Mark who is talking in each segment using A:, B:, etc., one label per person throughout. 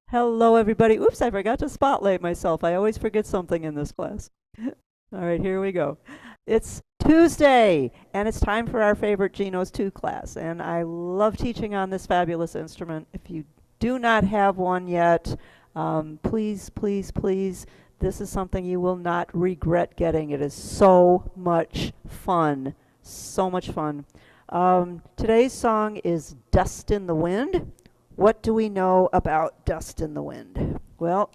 A: Hello, everybody. Oops, I forgot to spotlight myself. I always forget something in this class. All right, here we go. It's Tuesday, and it's time for our favorite Genos 2 class. And I love teaching on this fabulous instrument. If you do not have one yet, please, please, please, this is something you will not regret getting. It is so much fun. So much fun. Today's song is Dust in the Wind. What do we know about Dust in the Wind? Well,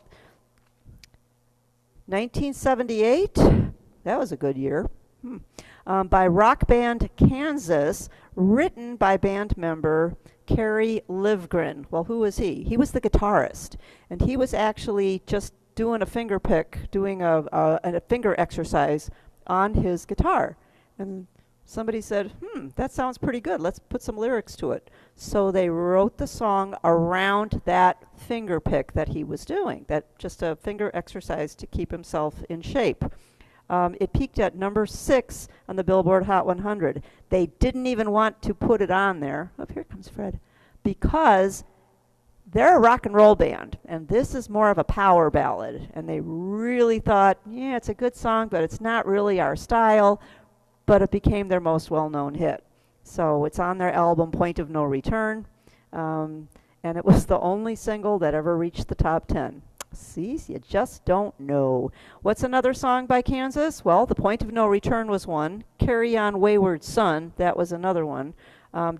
A: 1978, that was a good year. By rock band Kansas, written by band member Kerry Livgren. Well, who was he? He was the guitarist, and he was actually just doing a finger pick, doing a finger exercise on his guitar. And somebody said, that sounds pretty good. Let's put some lyrics to it. So they wrote the song around that finger pick that he was doing, that just a finger exercise to keep himself in shape. It peaked at number 6 on the Billboard Hot 100. They didn't even want to put it on there. Oh, here comes Fred. Because they're a rock and roll band, and this is more of a power ballad. And they really thought, yeah, it's a good song, but it's not really our style. But it became their most well-known hit. So it's on their album Point of No Return, and it was the only single that ever reached the top 10. See, you just don't know. What's another song by Kansas? Well, The Point of No Return was one. Carry On Wayward Son, that was another one.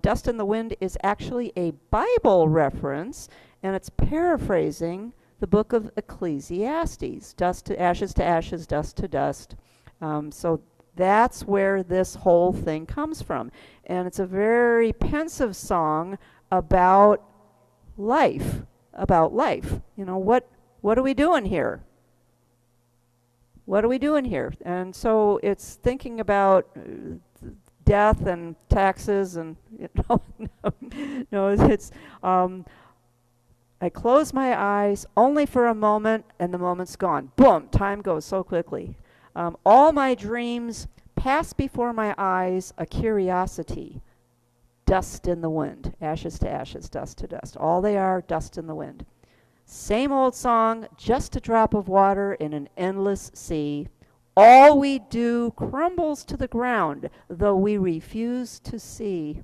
A: Dust in the Wind is actually a Bible reference, and it's paraphrasing the book of Ecclesiastes, dust to ashes, dust to dust. So that's where this whole thing comes from. And it's a very pensive song about life, You know, what are we doing here? What are we doing here? And so it's thinking about death and taxes and, no, it's, I close my eyes only for a moment and the moment's gone. Boom, time goes so quickly. All my dreams pass before my eyes, a curiosity. Dust in the wind, ashes to ashes, dust to dust. All they are, dust in the wind. Same old song, just a drop of water in an endless sea. All we do crumbles to the ground, though we refuse to see.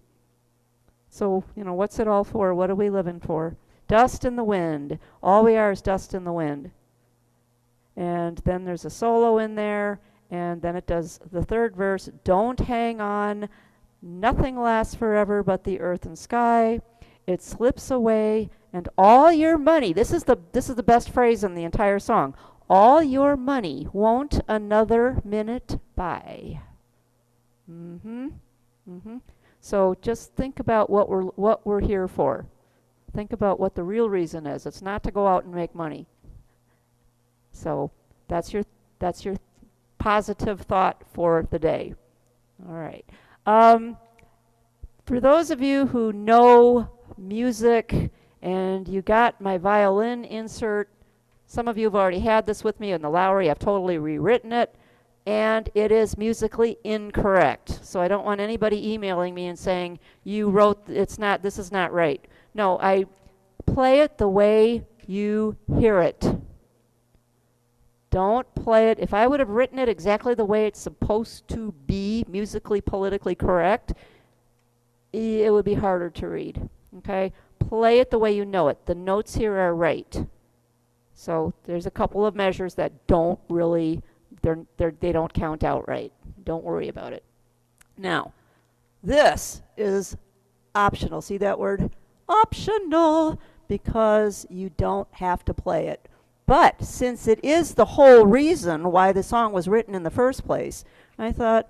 A: So, what's it all for? What are we living for? Dust in the wind. All we are is dust in the wind. And then there's a solo in there, and then it does the third verse. Don't hang on, nothing lasts forever but the earth and sky. It slips away, and all your money, this is the best phrase in the entire song. All your money won't another minute buy. So just think about what we're here for. Think about what the real reason is. It's not to go out and make money. So that's your positive thought for the day. All right. For those of you who know music and you got my violin insert, some of you have already had this with me in the Lowry. I've totally rewritten it, and it is musically incorrect. So I don't want anybody emailing me and saying you wrote this is not right. No, I play it the way you hear it. Don't play it. If I would have written it exactly the way it's supposed to be, musically, politically correct, it would be harder to read. Okay? Play it the way you know it. The notes here are right. So there's a couple of measures that don't really, they don't count out right. Don't worry about it. Now, this is optional. See that word? Optional, because you don't have to play it. But since it is the whole reason why the song was written in the first place, I thought,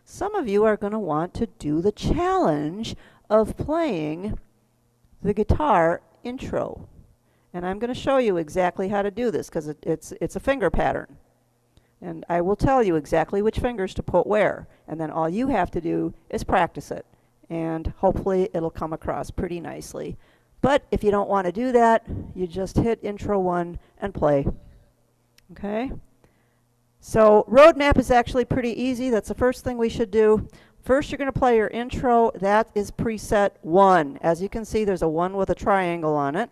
A: some of you are going to want to do the challenge of playing the guitar intro. And I'm going to show you exactly how to do this because it's a finger pattern. And I will tell you exactly which fingers to put where. And then all you have to do is practice it. And hopefully it'll come across pretty nicely. But if you don't want to do that, you just hit intro 1 and play. Okay? So road map is actually pretty easy. That's the first thing we should do. First, you're going to play your intro. That is preset 1. As you can see, there's a 1 with a triangle on it.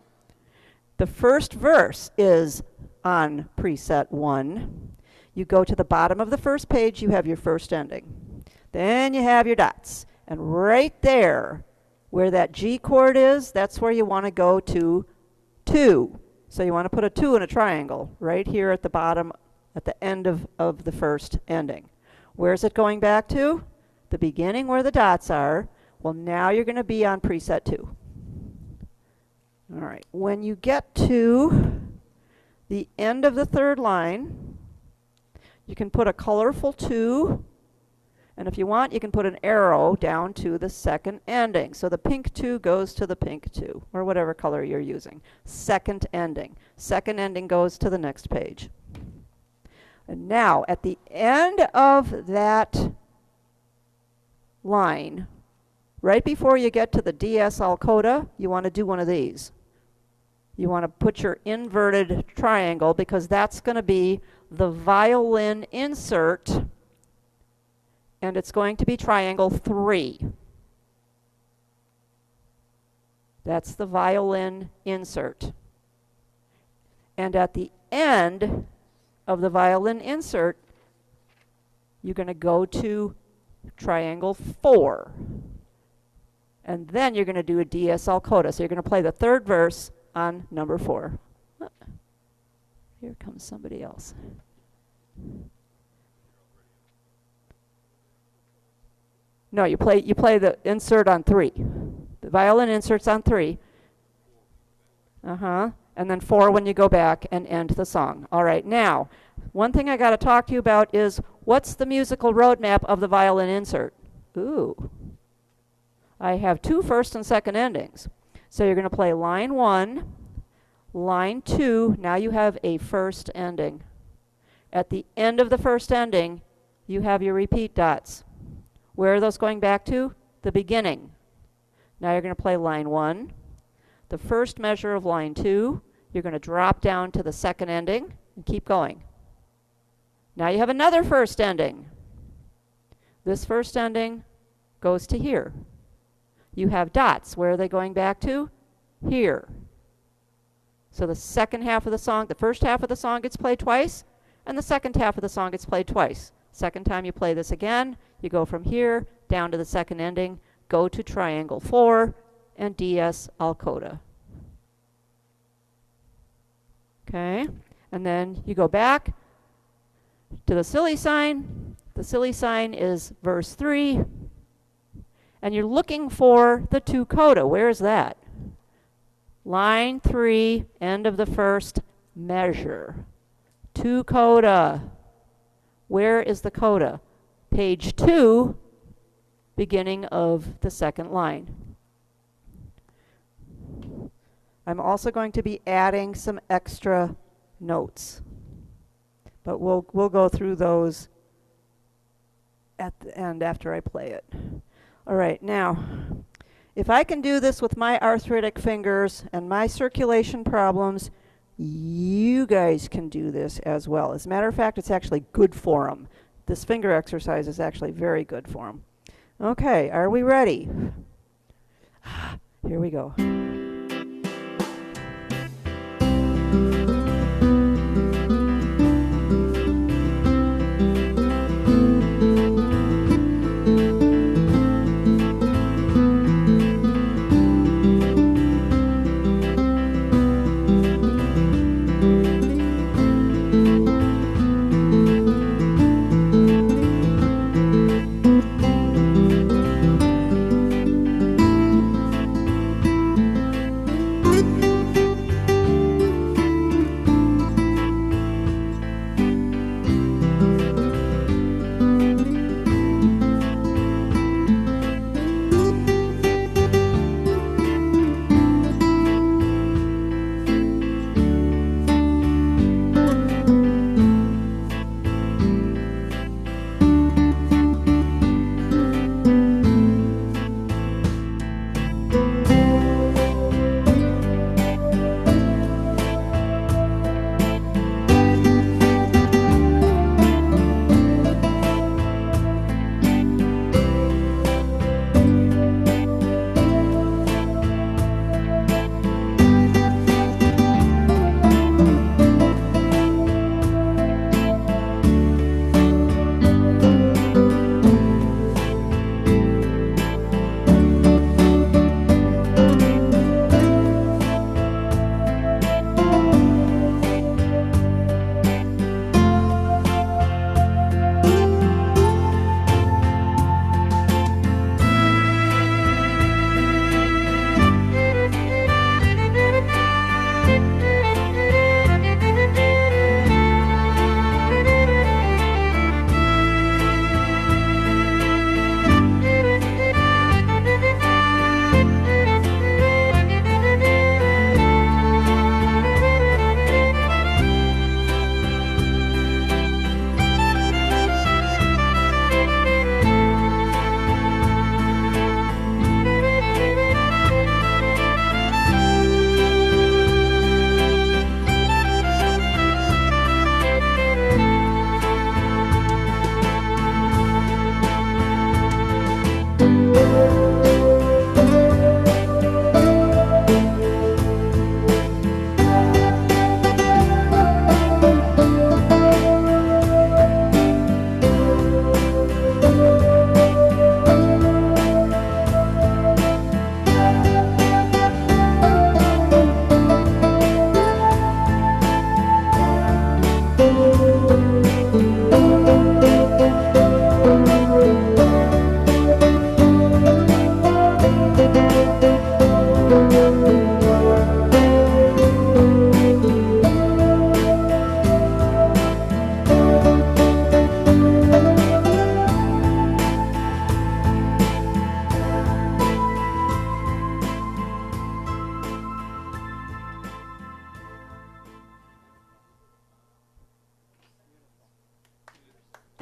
A: The first verse is on preset 1. You go to the bottom of the first page, you have your first ending. Then you have your dots. And right there, where that G chord is, that's where you want to go to 2. So you want to put a 2 in a triangle right here at the bottom, at the end of the first ending. Where's it going back to? The beginning where the dots are. Well, now you're going to be on preset 2. All right. When you get to the end of the third line, you can put a colorful 2. And if you want, you can put an arrow down to the second ending. So the pink 2 goes to the pink 2, or whatever color you're using. Second ending. Second ending goes to the next page. And now, at the end of that line, right before you get to the DS all coda, you want to do one of these. You want to put your inverted triangle, because that's going to be the violin insert, and it's going to be triangle 3. That's the violin insert. And at the end of the violin insert, you're going to go to triangle 4. And then you're going to do a DS all coda. So you're going to play the third verse on number 4. Here comes somebody else. No, you play the insert on 3. The violin insert's on 3. And then 4 when you go back and end the song. All right, now, one thing I got to talk to you about is, what's the musical roadmap of the violin insert? Ooh. I have 2 first and second endings. So you're going to play line 1, line 2. Now you have a first ending. At the end of the first ending, you have your repeat dots. Where are those going back to? The beginning. Now you're going to play line 1. The first measure of line 2, you're going to drop down to the second ending and keep going. Now you have another first ending. This first ending goes to here. You have dots. Where are they going back to? Here. So the second half of the song, the first half of the song gets played twice, and the second half of the song gets played twice. Second time you play this again, you go from here down to the second ending, go to triangle 4, and DS all coda. Okay, and then you go back to the silly sign. The silly sign is verse 3, and you're looking for the 2 coda. Where is that? Line 3, end of the first measure. 2 coda. Where is the coda? Page 2, beginning of the second line. I'm also going to be adding some extra notes, but we'll go through those at the end after I play it. All right, now, if I can do this with my arthritic fingers and my circulation problems, you guys can do this as well. As a matter of fact, it's actually good for them. This finger exercise is actually very good for them. Okay, are we ready? Here we go.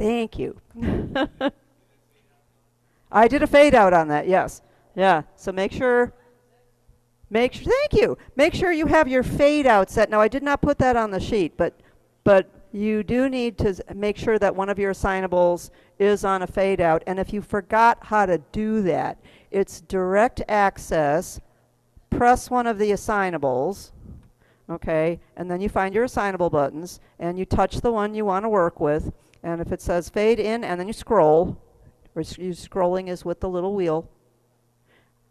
A: Thank you. I did a fade out on that, yes. Yeah, so thank you. Make sure you have your fade out set. Now, I did not put that on the sheet, but you do need to make sure that one of your assignables is on a fade out. And if you forgot how to do that, it's direct access, press one of the assignables, okay, and then you find your assignable buttons, and you touch the one you want to work with, and if it says fade in, and then you scroll, or scrolling is with the little wheel.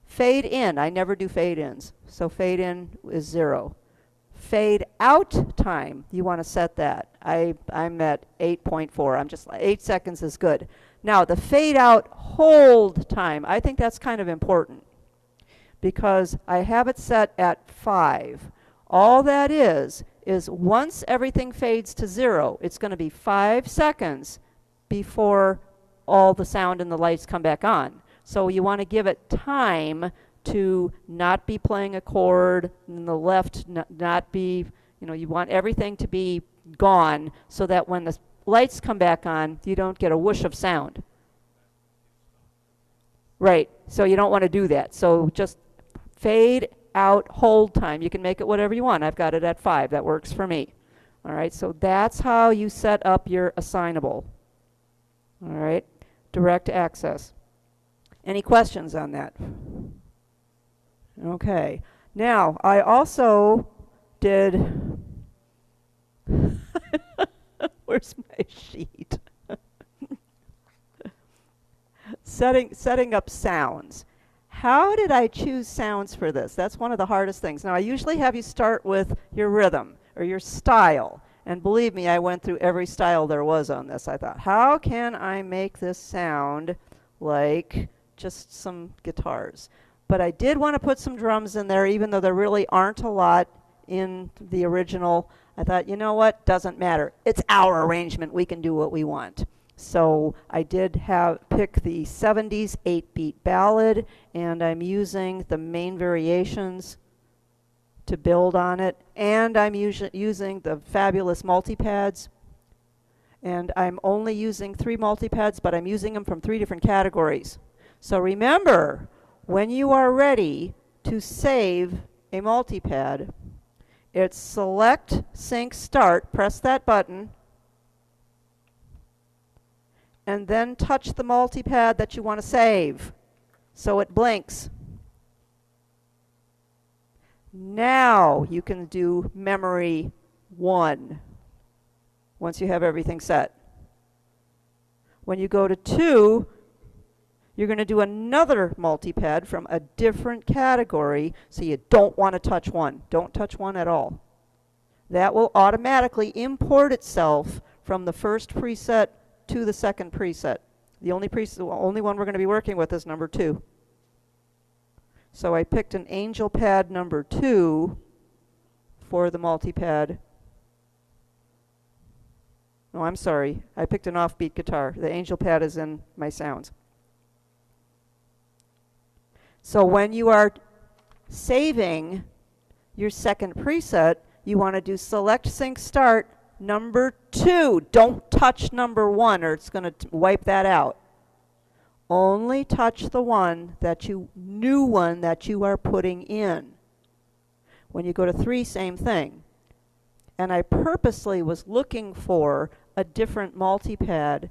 A: Fade in, I never do fade ins, so fade in is 0. Fade out time, you want to set that. I'm at 8.4. I'm just 8 seconds is good. Now the fade out hold time, I think that's kind of important because I have it set at 5. All that is once everything fades to 0, it's going to be 5 seconds before all the sound and the lights come back on. So you want to give it time to not be playing a chord, and the left not be, you want everything to be gone so that when the lights come back on, you don't get a whoosh of sound. Right, so you don't want to do that. So just fade out hold time. You can make it whatever you want. I've got it at 5. That works for me. All right, so that's how you set up your assignable. All right, direct access. Any questions on that? Okay. Now, I also did... Where's my sheet? Setting up sounds. How did I choose sounds for this? That's one of the hardest things. Now, I usually have you start with your rhythm or your style. And believe me, I went through every style there was on this. I thought, how can I make this sound like just some guitars? But I did want to put some drums in there, even though there really aren't a lot in the original. I thought, you know what? Doesn't matter. It's our arrangement. We can do what we want. So I did pick the 70s 8-beat ballad, and I'm using the main variations to build on it. And I'm using the fabulous multipads. And I'm only using 3 multipads, but I'm using them from 3 different categories. So remember, when you are ready to save a multipad, it's select, sync, start, press that button, and then touch the multipad that you want to save so it blinks. Now you can do memory 1 once you have everything set. When you go to 2, you're going to do another multipad from a different category, so you don't want to touch 1. Don't touch 1 at all. That will automatically import itself from the first preset to the second preset. The only one we're going to be working with is number 2. So I picked an Angel Pad number 2 for the multipad. No, I'm sorry. I picked an offbeat guitar. The Angel Pad is in my sounds. So when you are saving your second preset, you want to do select, sync, start, number 2. Don't touch number 1 or it's going to wipe that out. Only touch the new one that you are putting in. When you go to 3, same thing. And I purposely was looking for a different multipad,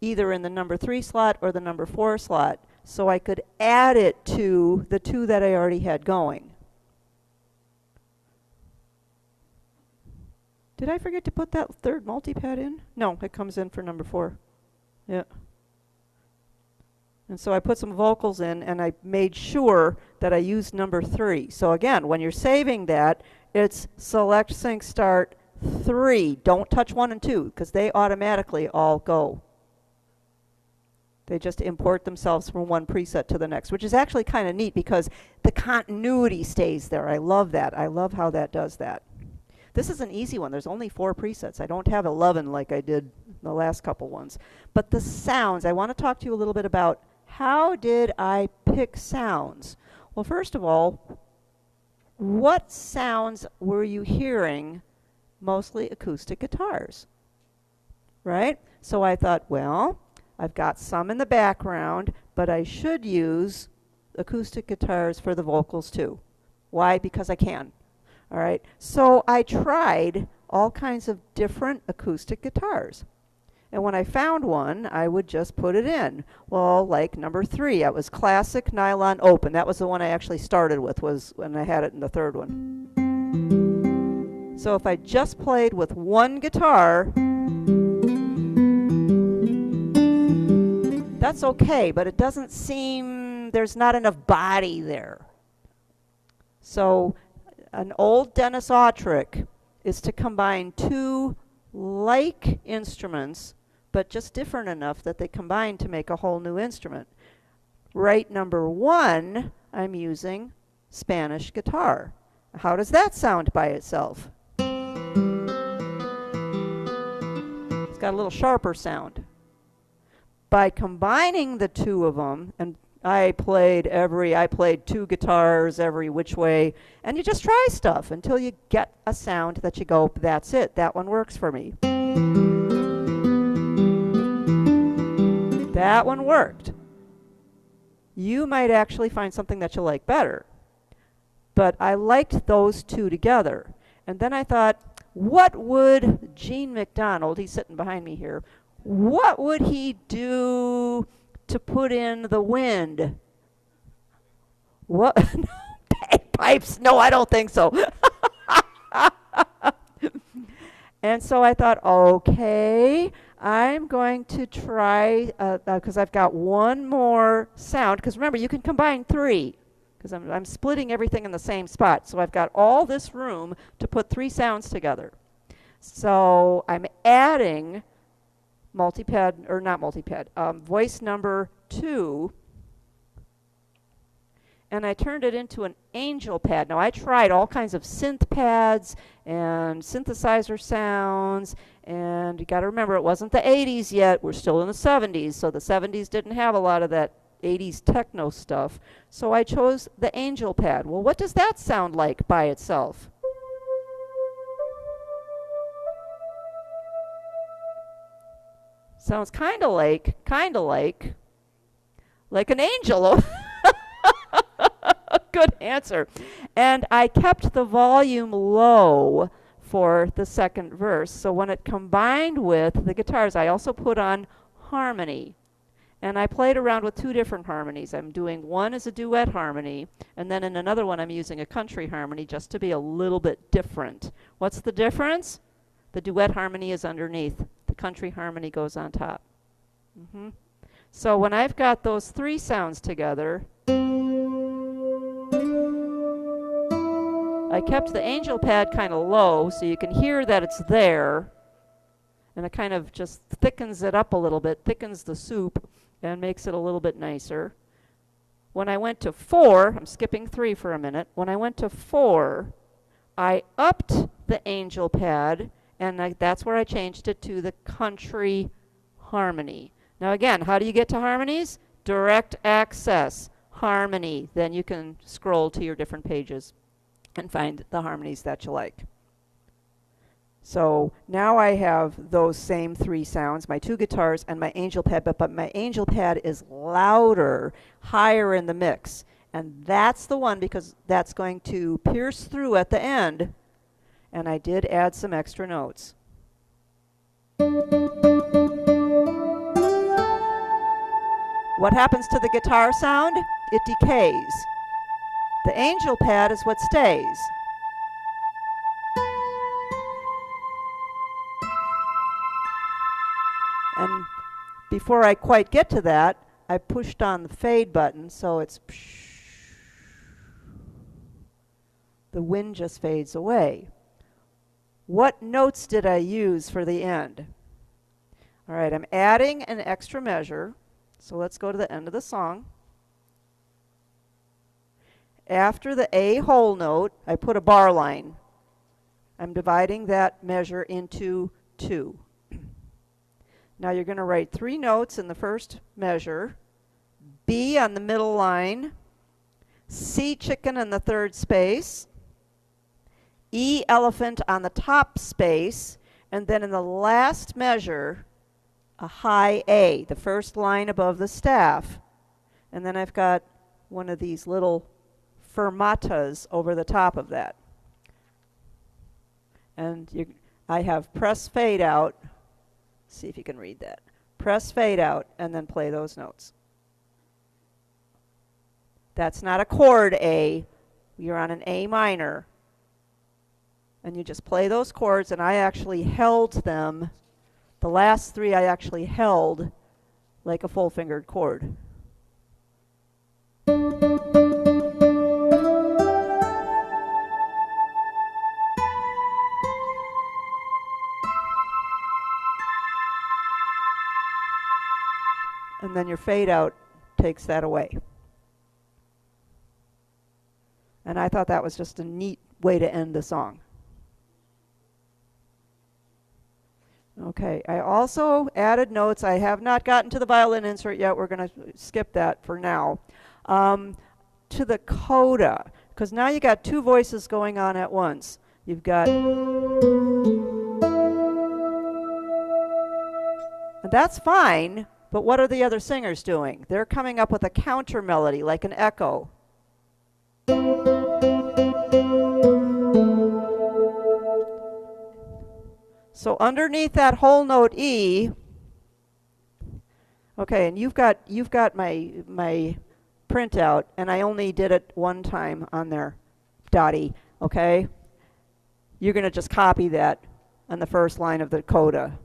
A: either in the number 3 slot or the number 4 slot, so I could add it to the 2 that I already had going. Did I forget to put that third multipad in? No, it comes in for number 4. Yeah. And so I put some vocals in, and I made sure that I used number 3. So again, when you're saving that, it's select, sync, start, 3. Don't touch 1 and 2, because they automatically all go. They just import themselves from one preset to the next, which is actually kind of neat because the continuity stays there. I love that. I love how that does that. This is an easy one. There's only 4 presets. I don't have 11 like I did the last couple ones. But the sounds, I want to talk to you a little bit about how did I pick sounds? Well, first of all, what sounds were you hearing? Mostly acoustic guitars, right? So I thought, well, I've got some in the background, but I should use acoustic guitars for the vocals too. Why? Because I can. All right. So I tried all kinds of different acoustic guitars. And when I found one, I would just put it in. Well, like number 3, it was classic nylon open. That was the one I actually started with, was when I had it in the third one. So if I just played with one guitar, that's okay, but it doesn't seem, there's not enough body there. So an old Genos trick is to combine 2 like instruments, but just different enough that they combine to make a whole new instrument. Right number 1, I'm using Spanish guitar. How does that sound by itself? It's got a little sharper sound. By combining the 2 of them, and I played 2 guitars every which way, and you just try stuff until you get a sound that you go, that's it, that one works for me. That one worked. You might actually find something that you like better. But I liked those 2 together. And then I thought, what would Gene McDonald, he's sitting behind me here, what would he do to put in the wind? What? Bagpipes? No, I don't think so. And so I thought, okay, I'm going to try, because I've got one more sound, because remember, you can combine 3, because I'm splitting everything in the same spot. So I've got all this room to put 3 sounds together. So I'm adding multipad, or not multipad, voice number 2, and I turned it into an angel pad. Now I tried all kinds of synth pads and synthesizer sounds, and you got to remember, it wasn't the 80s yet. We're still in the 70s, so the 70s didn't have a lot of that 80s techno stuff. So I chose the angel pad. Well, what does that sound like by itself? Sounds kind of like an angel. Good answer. And I kept the volume low for the second verse. So when it combined with the guitars, I also put on harmony. And I played around with 2 different harmonies. I'm doing one as a duet harmony, and then in another one I'm using a country harmony just to be a little bit different. What's the difference? The duet harmony is underneath. The country harmony goes on top. So when I've got those 3 sounds together, I kept the angel pad kind of low so you can hear that it's there, and it kind of just thickens it up a little bit, thickens the soup, and makes it a little bit nicer. When I went to 4, I'm skipping 3 for a minute. When I went to 4, I upped the angel pad, and that's where I changed it to the country harmony. Now again, how do you get to harmonies? Direct access, harmony. Then you can scroll to your different pages and find the harmonies that you like. So now I have those same 3 sounds, my 2 guitars and my angel pad, but my angel pad is louder, higher in the mix. And that's the one, because that's going to pierce through at the end. And I did add some extra notes. What happens to the guitar sound? It decays. The angel pad is what stays. And before I quite get to that, I pushed on the fade button, so it's the wind just fades away. What notes did I use for the end? All right, I'm adding an extra measure. So let's go to the end of the song. After the A whole note, I put a bar line. I'm dividing that measure into 2. Now you're going to write 3 notes in the first measure, B on the middle line, C chicken in the third space, E elephant on the top space, and then in the last measure, a high A, the first line above the staff. And then I've got one of these little fermatas over the top of that. And I have press fade out. See if you can read that. Press fade out and then play those notes. That's not a chord A. You're on an A minor. And you just play those chords, and I actually held them. The last three I actually held like a full-fingered chord. And then your fade out takes that away. And I thought that was just a neat way to end the song. Okay, I also added notes. I have not gotten to the violin insert yet. We're going to skip that for now. To the coda, because now you got two voices going on at once. You've got, and that's fine, but what are the other singers doing? They're coming up with a counter melody, like an echo. So underneath that whole note E, okay, and you've got my printout, and I only did it one time on there, Dottie, okay? You're going to just copy that on the first line of the coda.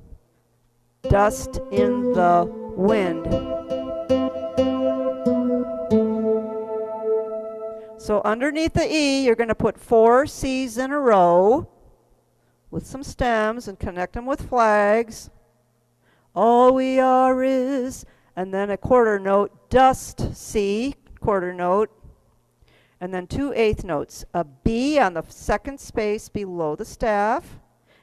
A: Dust in the wind. So underneath the E, you're going to put 4 C's in a row with some stems and connect them with flags. All we are is, and then a quarter note, dust, C, quarter note, and then 2 eighth notes, a B on the second space below the staff,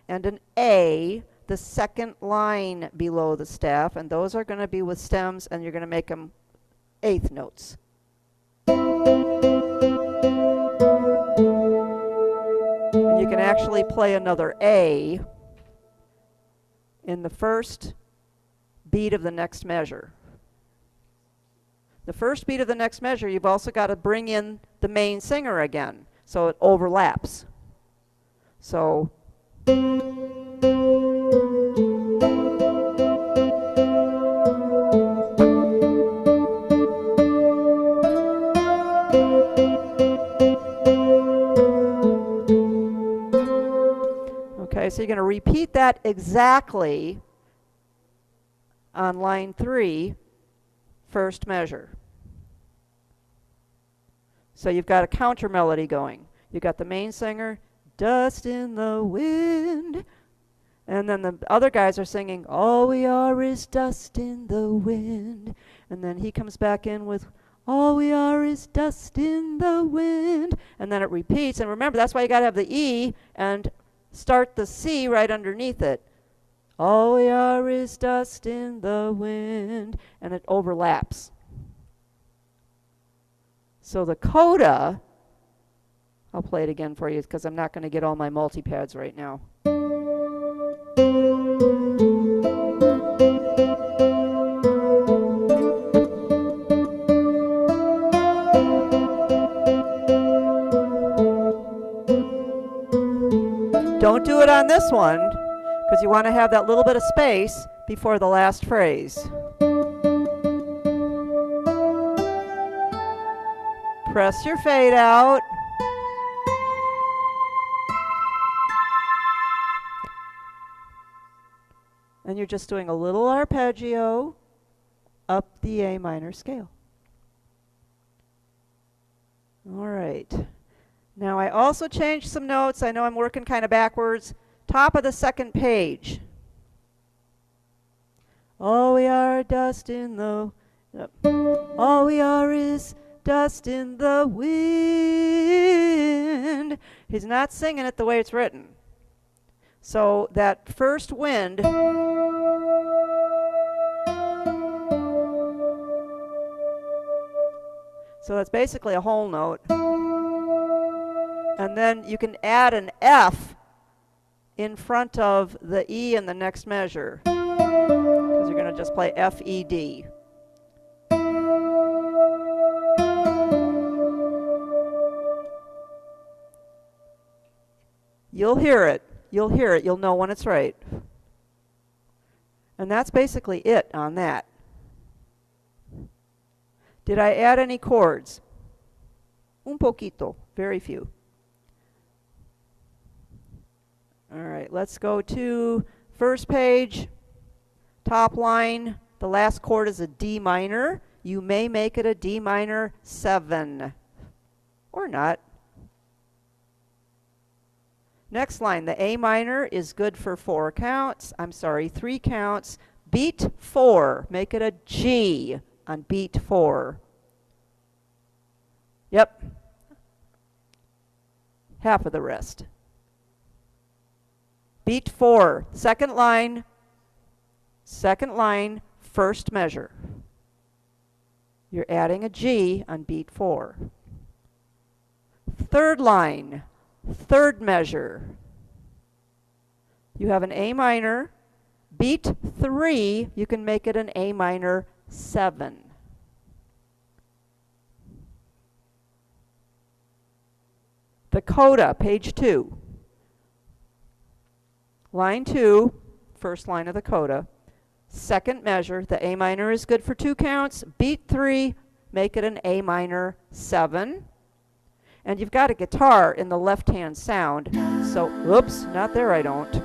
A: and an A, the second line below the staff, and those are going to be with stems, and you're going to make them eighth notes. And you can actually play another A in the first beat of the next measure. The first beat of the next measure, you've also got to bring in the main singer again, so it overlaps. So okay, so you're going to repeat that exactly on line 3, first measure. So you've got a counter melody going. You've got the main singer, dust in the wind, and then the other guys are singing, all we are is dust in the wind, and then he comes back in with, all we are is dust in the wind, and then it repeats. And remember, that's why you got to have the E and start the C right underneath it. All we are is dust in the wind, and it overlaps. So the coda, I'll play it again for you because I'm not going to get all my multipads right now. Don't do it on this one because you want to have that little bit of space before the last phrase. Press your fade out. And you're just doing a little arpeggio up the A minor scale. All right. Now I also changed some notes. I know I'm working kind of backwards. Top of the second page. All we are dust in the, all we are is dust in the wind. He's not singing it the way it's written. So that first wind, so that's basically a whole note. And then you can add an F in front of the E in the next measure, because you're going going to just play F, E, D. You'll hear it. You'll hear it. You'll know when it's right. And that's basically it on that. Did I add any chords? Un poquito. Very few. All right, let's go to first page, top line. The last chord is a D minor. You may make it a D minor 7 or not. Next line, the A minor is good for 4 counts. I'm sorry, 3 counts. Beat 4, make it a G on beat 4. Yep. Half of the rest. Beat 4, second line, first measure. You're adding a G on beat 4. Third line, third measure. You have an A minor. Beat 3, you can make it an A minor 7. The coda, page 2. Line 2, first line of the coda. Second measure, the A minor is good for 2 counts. Beat 3, make it an A minor 7. And you've got a guitar in the left-hand sound. So, whoops, not there, I don't.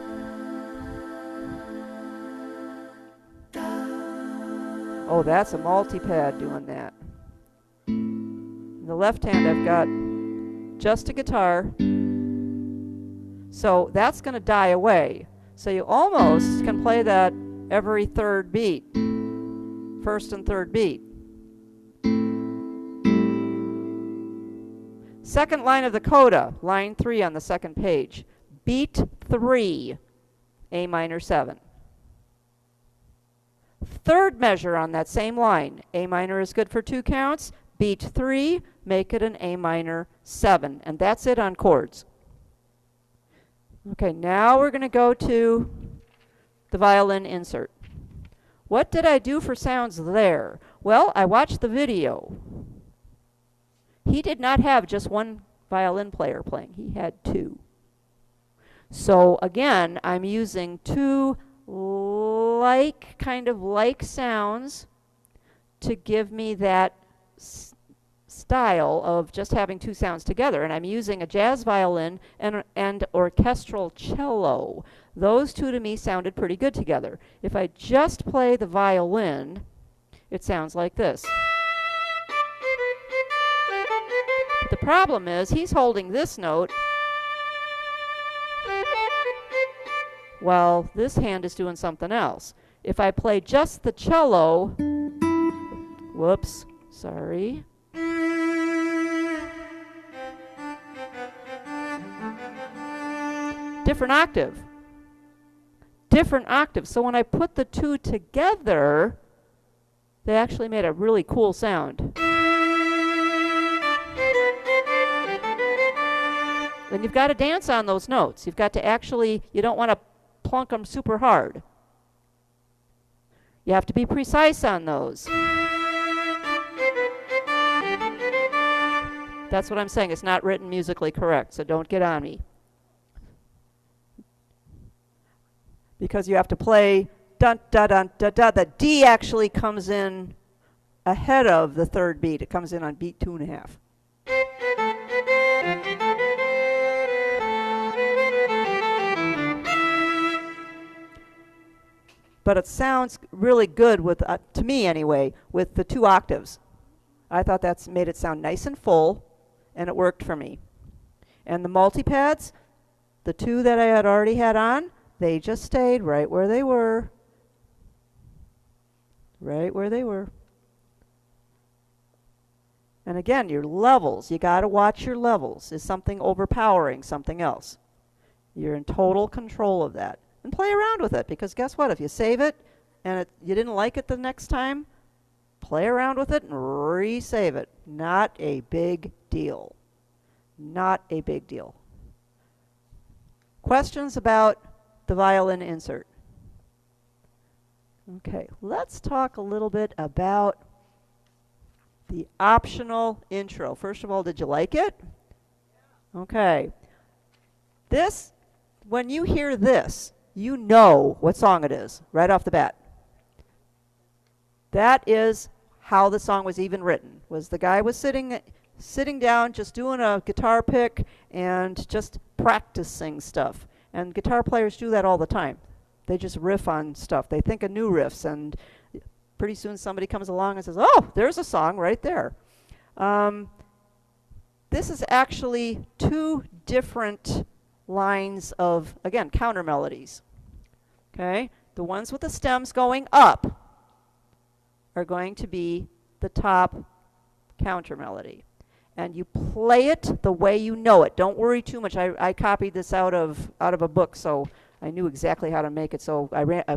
A: Oh, that's a multi-pad doing that. In the left hand, I've got just a guitar. So that's going to die away. So you almost can play that every third beat, first and third beat. Second line of the coda, line 3 on the second page. Beat 3, A minor 7. Third measure on that same line, A minor is good for 2 counts. Beat 3, make it an A minor 7. And that's it on chords. Okay, now we're going to go to the violin insert. What did I do for sounds there? Well, I watched the video. He did not have just one violin player playing. He had 2. So again, I'm using 2 kind of like sounds to give me that style of just having 2 sounds together. And I'm using a jazz violin and orchestral cello. Those 2 to me sounded pretty good together. If I just play the violin, it sounds like this. But the problem is he's holding this note while this hand is doing something else. If I play just the cello, whoops, sorry. Different octave. Different octave. So when I put the 2 together, they actually made a really cool sound. And you've got to dance on those notes. You've got to actually, you don't want to plunk them super hard. You have to be precise on those. That's what I'm saying. It's not written musically correct, so don't get on me. Because you have to play dun da dun da da. The D actually comes in ahead of the third beat. It comes in on beat 2.5. But it sounds really good with, to me anyway, with the 2 octaves. I thought that's made it sound nice and full, and it worked for me. And the multi-pads, the 2 that I had already had on, they just stayed right where they were. Right where they were. And again, your levels, you got to watch your levels. Is something overpowering something else? You're in total control of that. And play around with it, because guess what? If you save it and you didn't like it the next time, play around with it and resave it. Not a big deal. Not a big deal. Questions about the violin insert? Okay, let's talk a little bit about the optional intro. First of all, did you like it? Okay. This, when you hear this, you know what song it is right off the bat. That is how the song was even written. Was the guy was sitting down just doing a guitar pick and just practicing stuff. And guitar players do that all the time. They just riff on stuff. They think of new riffs, and pretty soon somebody comes along and says, oh, there's a song right there. This is actually two different lines of, again, counter melodies. Okay? The ones with the stems going up are going to be the top counter melody. And you play it the way you know it. Don't worry too much. I copied this out of a book, so I knew exactly how to make it. So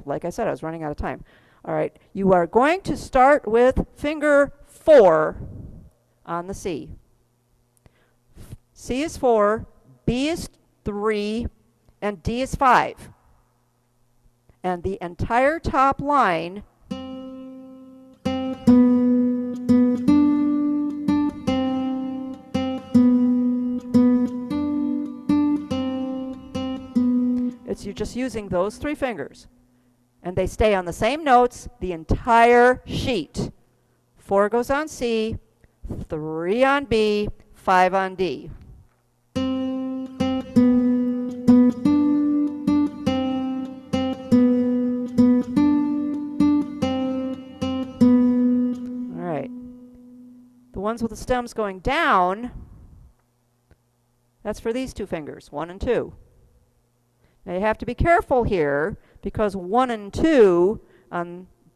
A: like I said, I was running out of time. All right, you are going to start with finger 4 on the C. C is 4, B is 3, and D is 5. And the entire top line you're just using those 3 fingers. And they stay on the same notes the entire sheet. 4 goes on C, 3 on B, 5 on D. All right. The ones with the stems going down, that's for these 2 fingers, 1 and 2. Now you have to be careful here because 1 and 2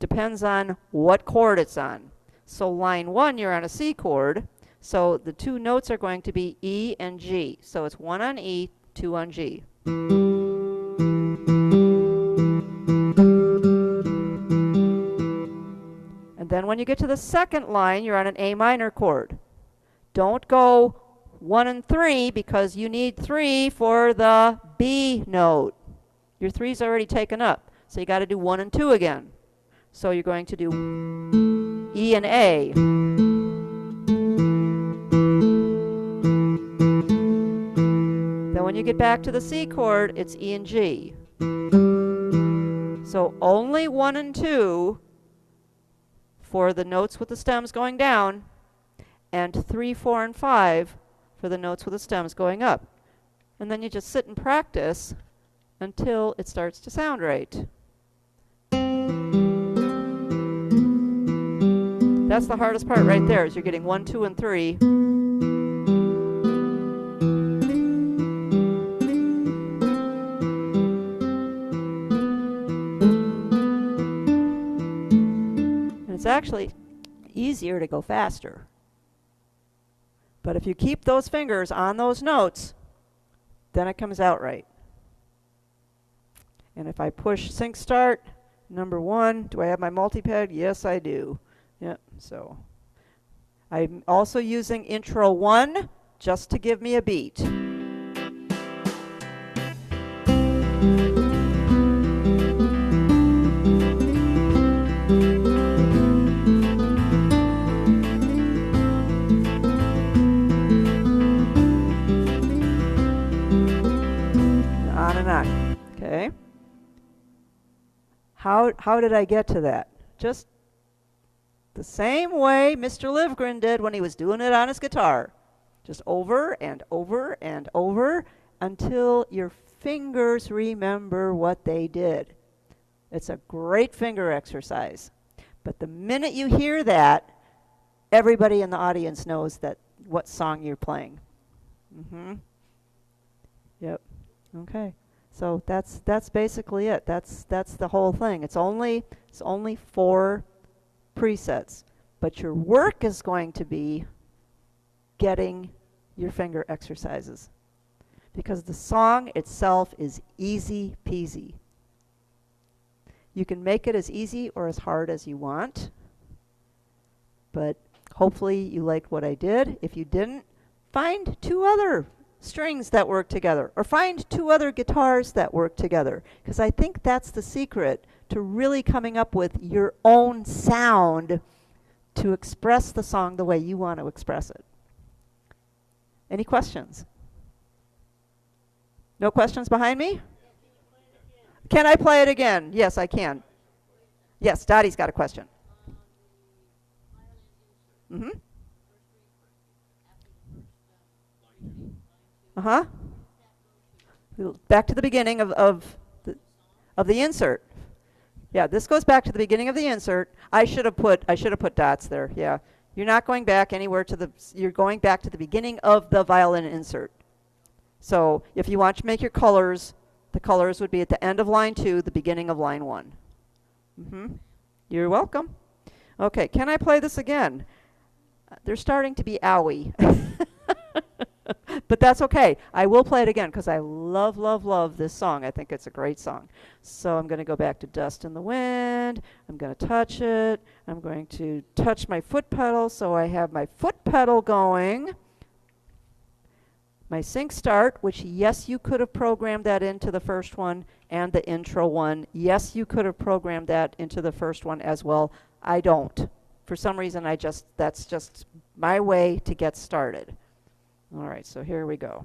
A: depends on what chord it's on. So line 1, you're on a C chord, so the 2 notes are going to be E and G. So it's 1 on E, 2 on G. And then when you get to the second line, you're on an A minor chord. Don't go 1 and 3 because you need 3 for the B note. Your 3's already taken up, so you got to do 1 and 2 again. So you're going to do E and A. Then when you get back to the C chord, it's E and G. So only 1 and 2 for the notes with the stems going down, and 3, 4, and 5 for the notes with the stems going up. And then you just sit and practice until it starts to sound right. That's the hardest part right there, is you're getting 1, 2, and 3. And it's actually easier to go faster. But if you keep those fingers on those notes, then it comes out right. And if I push sync start, number 1, do I have my multi-pad? Yes, I do. Yep, so I'm also using intro 1 just to give me a beat. On and on. Okay. How did I get to that? Just the same way Mr. Livgren did when he was doing it on his guitar. Just over and over and over until your fingers remember what they did. It's a great finger exercise. But the minute you hear that, everybody in the audience knows that what song you're playing. Yep. Okay. So that's basically it. That's the whole thing. It's only 4 presets, but your work is going to be getting your finger exercises, because the song itself is easy peasy. You can make it as easy or as hard as you want, but hopefully you liked what I did. If you didn't, find 2 other strings that work together, or find 2 other guitars that work together, because I think that's the secret to really coming up with your own sound to express the song the way you want to express it. Any questions? No questions behind me? Can I play it again? Yes, I can. Yes, Dottie's got a question. Mm-hmm. Uh-huh. Back to the beginning of the insert. Yeah, this goes back to the beginning of the insert. I should have put dots there. Yeah. You're not going back anywhere you're going back to the beginning of the violin insert. So, if you want to make your colors, the colors would be at the end of line 2, the beginning of line 1. Mhm. You're welcome. Okay, can I play this again? They're starting to be owie. But that's okay. I will play it again because I love, love, love this song. I think it's a great song. So I'm going to go back to Dust in the Wind. I'm going to touch it. I'm going to touch my foot pedal so I have my foot pedal going. My sync start, which yes, you could have programmed that into the first one, and the intro one. Yes, you could have programmed that into the first one as well. I don't. For some reason, that's just my way to get started. All right, so here we go.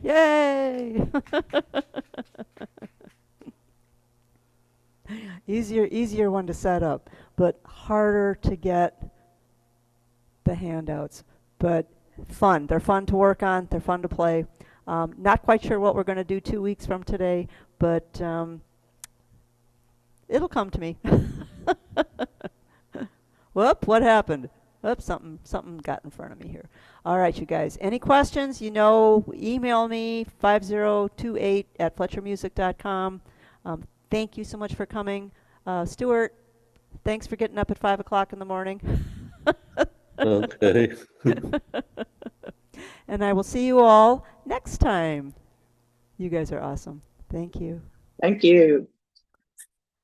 A: Yay! Easier one to set up, but harder to get the handouts. But fun. They're fun to work on. They're fun to play. Not quite sure what we're going to do 2 weeks from today, but it'll come to me. Whoop, what happened? Whoop, something got in front of me here. All right, you guys. Any questions? Email me 5028 at fletchermusic.com. Thank you so much for coming. Stuart, thanks for getting up at 5 o'clock in the morning.
B: Okay.
A: And I will see you all next time. You guys are awesome. Thank you.
C: Thank you.